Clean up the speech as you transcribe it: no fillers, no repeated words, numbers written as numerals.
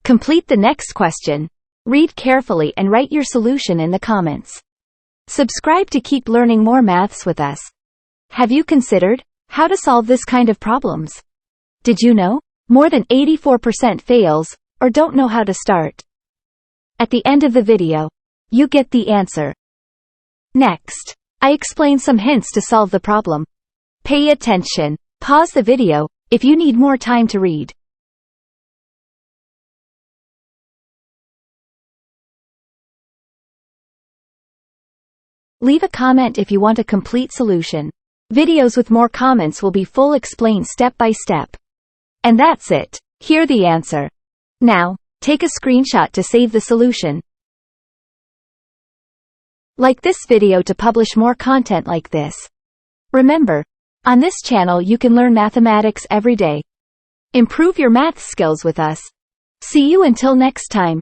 Complete the next question. Read carefully and write your solution in the comments. Subscribe to keep learning more maths with us. Have you considered how to solve this kind of problems? Did you know? More than 84% fails or don't know how to start. At the end of the video, you get the answer. Next, I explain some hints to solve the problem. Pay attention. Pause the video if you need more time to read. Leave a comment if you want a complete solution. Videos with more comments will be full explained step by step. And that's it. Hear the answer. Now, take a screenshot to save the solution. Like this video to publish more content like this. Remember, on this channel you can learn mathematics every day. Improve your math skills with us. See you until next time.